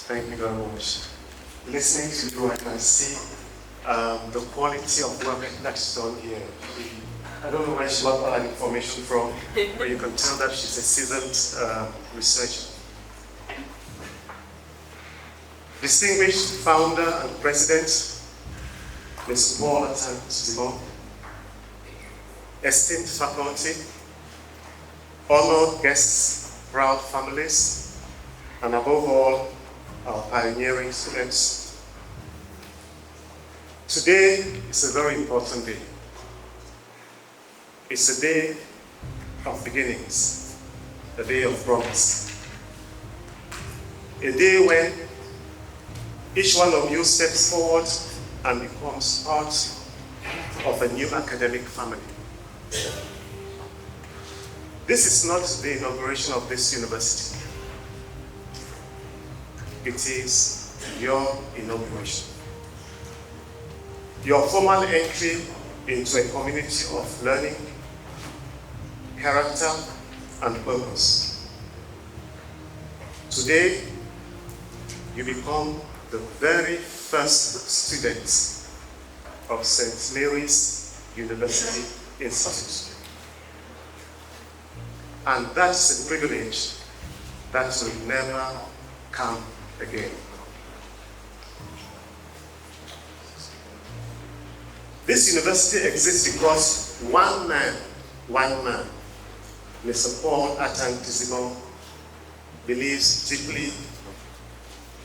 Thank you very much. Listening to you, I can see the quality of work that's done here. I don't know where she got all that information from, but you can tell that she's a seasoned researcher. Distinguished founder and president, Ms. Paul Simon, esteemed faculty, honored guests, proud families, and above all, our pioneering students. Today is a very important day. It's a day of beginnings, a day of promise. A day when each one of you steps forward and becomes part of a new academic family. This is not the inauguration of this university. It is your inauguration. Your formal entry into a community of learning, character, and purpose. Today, you become the very first students of St. Mary's University Institute. And that's a privilege that will never come again. This university exists because one man, Mr. Paul Atang-Tizimon, believes deeply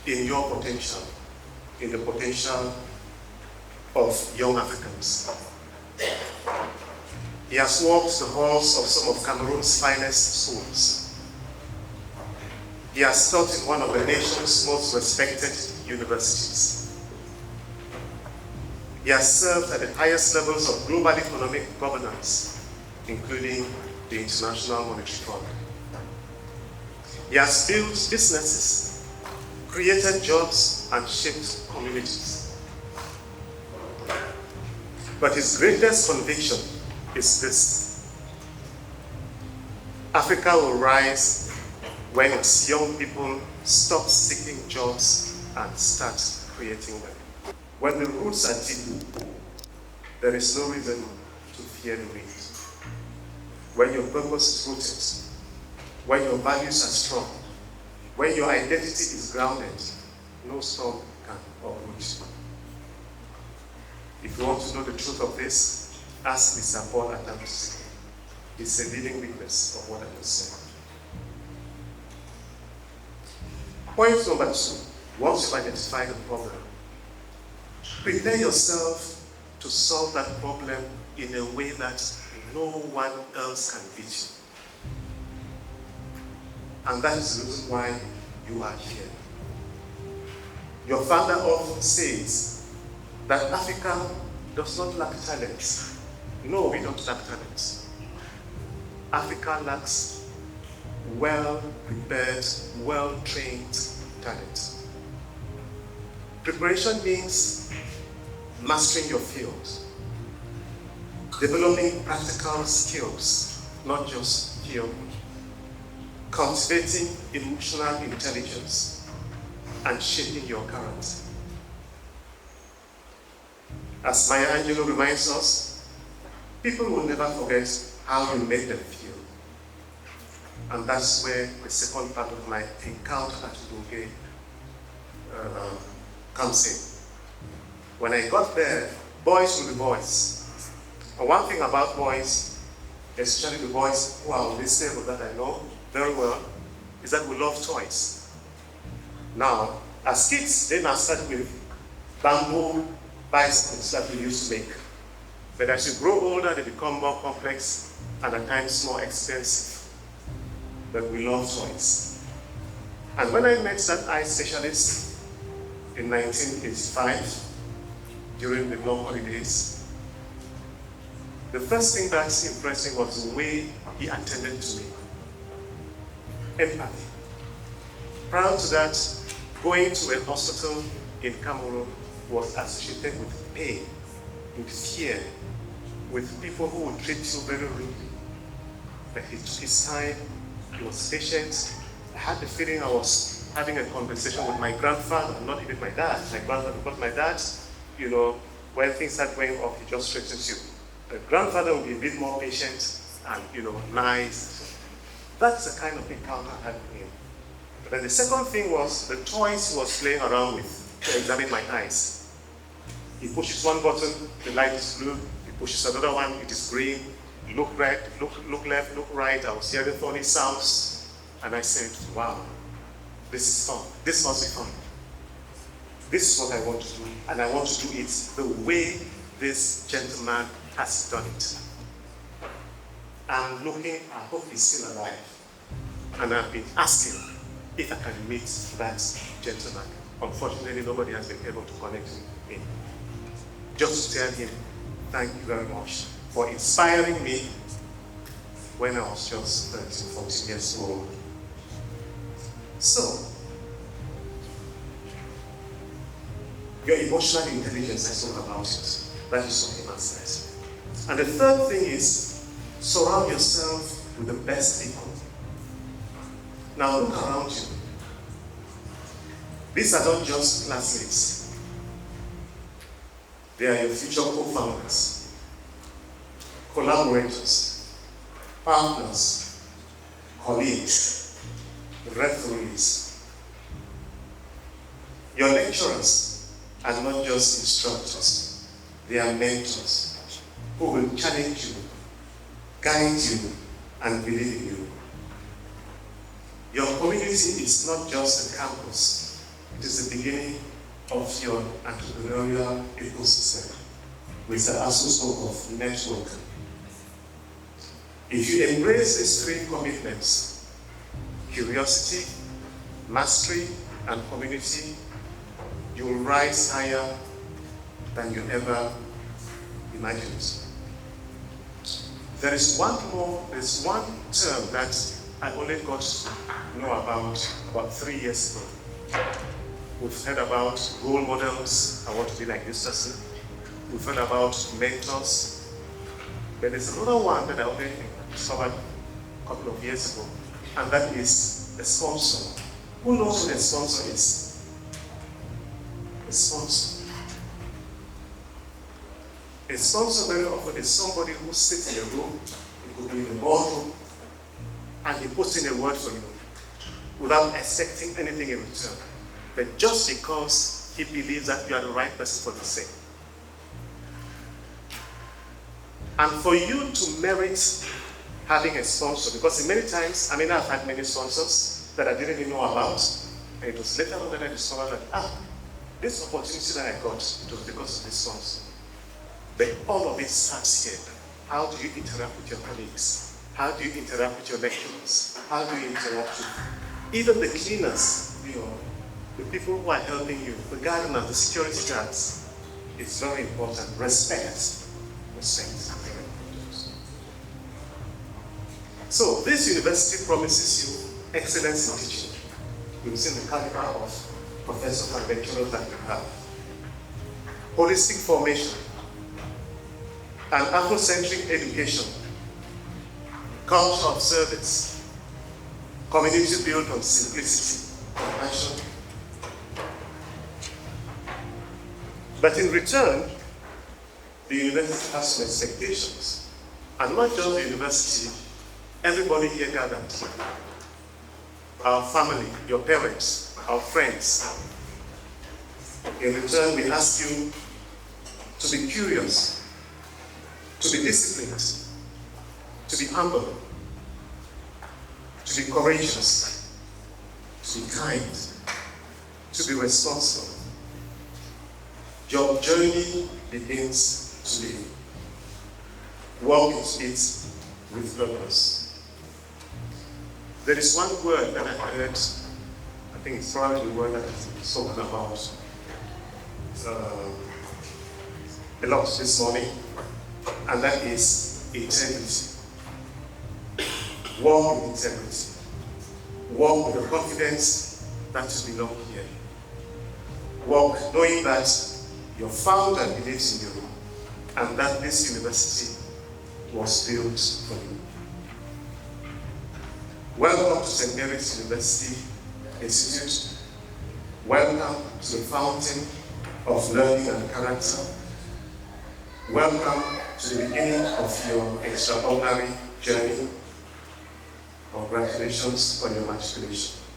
in your potential, in the potential of young Africans. He has walked the halls of some of Cameroon's finest schools. He has taught in one of the nation's most respected universities. He has served at the highest levels of global economic governance, including the International Monetary Fund. He has built businesses, created jobs, and shaped communities. But his greatest conviction is this: Africa will rise when its young people stop seeking jobs and start creating them. When the roots are deep, there is no reason to fear the wind. When your purpose is rooted, when your values are strong, when your identity is grounded, no storm can uproot you. If you want to know the truth of this, ask Mr. Paul Adams. He's a living witness of what I just said. Point number 2, once you've identified the problem, prepare yourself to solve that problem in a way that no one else can beat you. And that is the reason why you are here. Your father often says that Africa does not lack talent. No, we don't lack talent. Africa lacks well-prepared, well-trained talent. Preparation means mastering your field, developing practical skills, not just theory, cultivating emotional intelligence, and shaping your character. As Maya Angelou reminds us, people will never forget how you made them feel. And that's where the second part of my encounter at Nkumbe comes in. When I got there, boys will be boys. And one thing about boys, especially the boys who are on this table that I know very well, is that we love toys. Now, as kids, they mastered with bamboo bicycles that we used to make. But as you grow older, they become more complex and at times more expensive. But we love toys. And when I met that eye specialist in 1985, during the long holidays, the first thing that impressed me was the way he attended to me. Empathy. Prior to that, going to a hospital in Cameroon was associated with pain, with fear, with people who would treat you very rudely. But he took his time, he was patient. I had the feeling I was having a conversation with my grandfather, not even my dad, my grandfather, but my dad, you know, when things start going off, he just threatens you. The grandfather will be a bit more patient and, you know, nice. That's the kind of encounter I had with him. But then the second thing was the toys he was playing around with to examine my eyes. He pushes one button, the light is blue. He pushes another one, it is green. Look right, look left, look right. I was hearing funny sounds. And I said, wow, this is fun. This must be fun. This is what I want to do. And I want to do it the way this gentleman has done it. I'm looking, I hope he's still alive. And I've been asking if I can meet that gentleman. Unfortunately, nobody has been able to connect with him. Just to tell him, thank you very much for inspiring me when I was just 13, 14 years old. So, your emotional intelligence, I spoke about it. That is what he says. And the third thing is, surround yourself with the best people. Now look around you. These are not just classmates. They are your future co-founders, collaborators, partners, colleagues, referees. Your lecturers are not just instructors. They are mentors who will challenge you, guide you, and believe in you. Your community is not just a campus. It is the beginning of your entrepreneurial ecosystem with the aspect of network. If you embrace these three commitments, curiosity, mastery, and community, you will rise higher than you ever imagined. There's one term that I only got to know about 3 years ago. We've heard about role models. I want to be like this person. We've heard about mentors. But there's another one that I only discovered a couple of years ago, and that is a sponsor. Who knows what a sponsor is? A sponsor. A sponsor very often is somebody who sits in a room, it could be in a boardroom, and he puts in a word for you without expecting anything in return. But just because he believes that you are the right person for the same. And for you to merit having a sponsor, because many times, I've had many sponsors that I didn't even know about. And it was later on that I discovered that, this opportunity that I got, it was because of this sponsor. But all of it starts here. How do you interact with your colleagues? How do you interact with your lecturers? How do you interact with even the cleaners, the people who are helping you, the gardeners, the security guards? It's very important. Respect. Respect. So this university promises you excellence in teaching. You've seen the caliber of professors and lecturers that you have. Holistic formation, an Afrocentric education, culture of service, community built on simplicity, compassion. But in return, the university has some expectations. And not just the university, everybody here gathered. Our family, your parents, our friends. In return, we ask you to be curious, to be disciplined, to be humble, to be courageous, to be kind, to be responsible. Your journey begins today. Walk into it with purpose. There is one word that I heard, I think it's probably the word that has been spoken about a lot this morning, and that is integrity. Walk with integrity. Walk with the confidence that you belong here. Walk knowing that your founder believes in you and that this university was built for you. Welcome to St. Mary's University, Institute. Welcome to the fountain of learning and character. Welcome to the beginning of your extraordinary journey. Congratulations on your matriculation.